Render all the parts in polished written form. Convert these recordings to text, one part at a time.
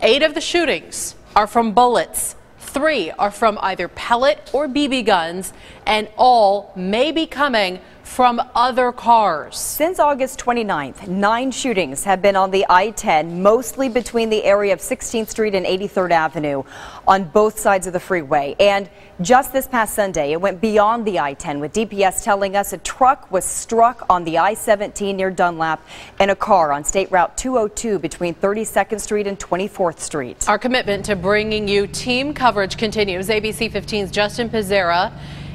8 of the shootings are from bullets. 3 are from either pellet or BB guns, and all may be coming from other cars. Since August 29th, 9 shootings have been on the I-10, mostly between the area of 16th Street and 83rd Avenue on both sides of the freeway. And just this past Sunday, it went beyond the I-10, with DPS telling us a truck was struck on the I-17 near Dunlap and a car on State Route 202 between 32nd Street and 24th Street. Our commitment to bringing you team coverage continues. ABC 15's Justin Pizzera,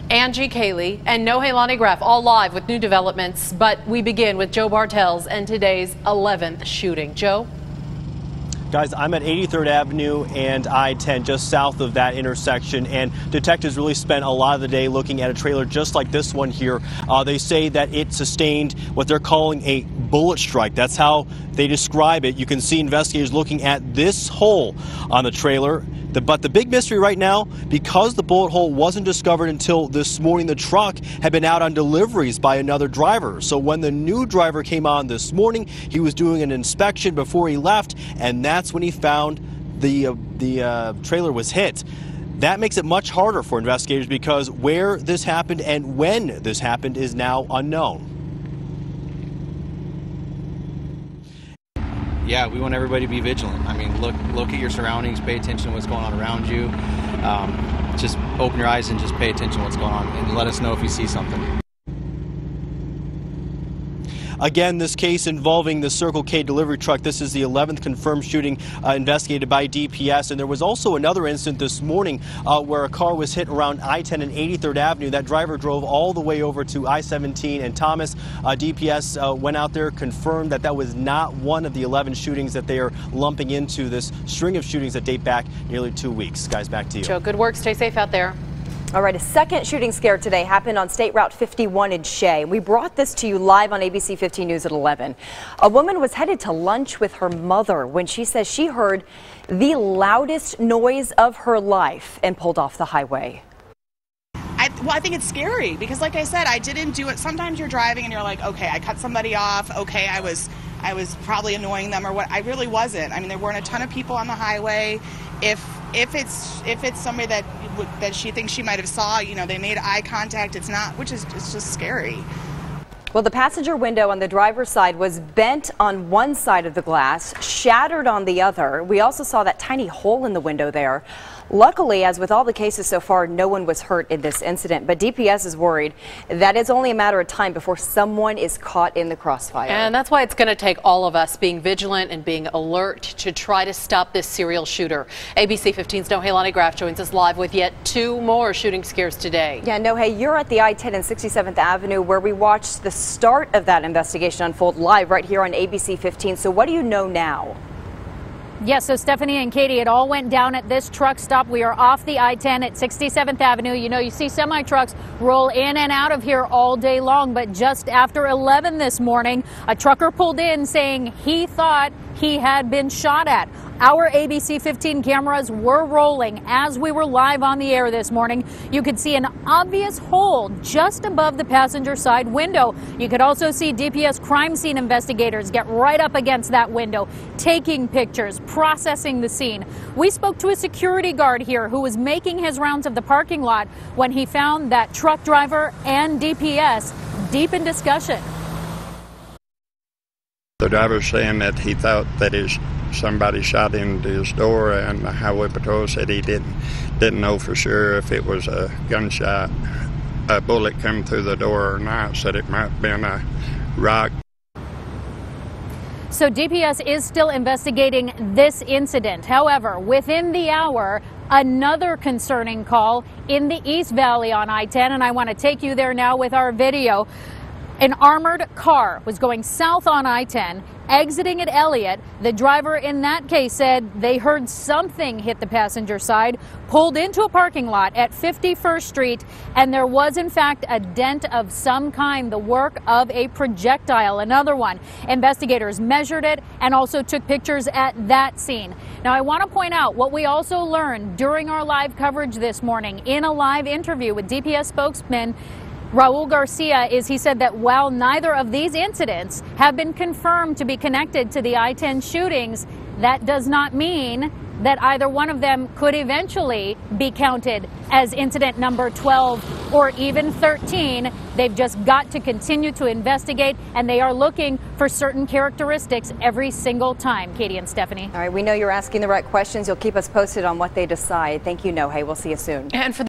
Angie Cayley, and Nohelani Graff all live with new developments. But we begin with Joe Bartels and today's 11th shooting. Joe? Guys, I'm at 83rd Avenue and I-10, just south of that intersection, and detectives really spent a lot of the day looking at a trailer just like this one here. They say that it sustained what they're calling a bullet strike. That's how they describe it. You can see investigators looking at this hole on the trailer. But the big mystery right now, because the bullet hole wasn't discovered until this morning, the truck had been out on deliveries by another driver. So when the new driver came on this morning, he was doing an inspection before he left, and that's when he found the trailer was hit. That makes it much harder for investigators because where this happened and when this happened is now unknown. Yeah, we want everybody to be vigilant. I mean, look at your surroundings, pay attention to what's going on around you. Just open your eyes and just pay attention to what's going on and let us know if you see something. Again, this case involving the Circle K delivery truck. This is the 11th confirmed shooting investigated by DPS. And there was also another incident this morning where a car was hit around I-10 and 83rd Avenue. That driver drove all the way over to I-17 and Thomas. DPS went out there, confirmed that that was not one of the 11 shootings that they are lumping into this string of shootings that date back nearly 2 weeks. Guys, back to you. Joe, good work. Stay safe out there. All right, a second shooting scare today happened on State Route 51 in Shea. We brought this to you live on ABC 15 News at 11. A woman was headed to lunch with her mother when she says she heard the loudest noise of her life and pulled off the highway. I think it's scary because, like I said, I didn't do it. Sometimes you're driving and you're like, okay, I cut somebody off. Okay, I was probably annoying them or what. I really wasn't. I mean, there weren't a ton of people on the highway. If it's somebody that she thinks she might have saw, you know, they made eye contact. It's not, it's just scary. Well, the passenger window on the driver's side was bent on one side of the glass, shattered on the other. We also saw that tiny hole in the window there. Luckily, as with all the cases so far, no one was hurt in this incident. But DPS is worried that it's only a matter of time before someone is caught in the crossfire. And that's why it's going to take all of us being vigilant and being alert to try to stop this serial shooter. ABC 15's Nohelani Graff joins us live with yet 2 more shooting scares today. Yeah, Nohe, you're at the I-10 and 67th Avenue where we watched the start of that investigation unfold live right here on ABC 15. So what do you know now? Yes, so Stephanie and Katie, it all went down at this truck stop. We are off the I-10 at 67th Avenue. You know, you see semi-trucks roll in and out of here all day long, but just after 11 this morning, a trucker pulled in saying he thought he had been shot at. Our ABC 15 cameras were rolling as we were live on the air this morning. You could see an obvious hole just above the passenger side window. You could also see DPS crime scene investigators get right up against that window, taking pictures, processing the scene. We spoke to a security guard here who was making his rounds of the parking lot when he found that truck driver and DPS deep in discussion. The driver's saying that he thought that somebody shot into his door, and the highway patrol said he didn't know for sure if it was a gunshot, a bullet come through the door or not. Said it might have been a rock. So DPS is still investigating this incident. However, within the hour, another concerning call in the East Valley on I-10, and I want to take you there now with our video. An armored car was going south on I-10, exiting at Elliott. The driver in that case said they heard something hit the passenger side, pulled into a parking lot at 51st Street, and there was in fact a dent of some kind, the work of a projectile, another one. Investigators measured it and also took pictures at that scene. Now, I want to point out what we also learned during our live coverage this morning in a live interview with DPS spokesman. Raul Garcia he said that while neither of these incidents have been confirmed to be connected to the I-10 shootings, that does not mean that either one of them could eventually be counted as incident number 12 or even 13. They've just got to continue to investigate, and they are looking for certain characteristics every single time. Katie and Stephanie. All right, we know you're asking the right questions. You'll keep us posted on what they decide. Thank you, Nohe. We'll see you soon. And for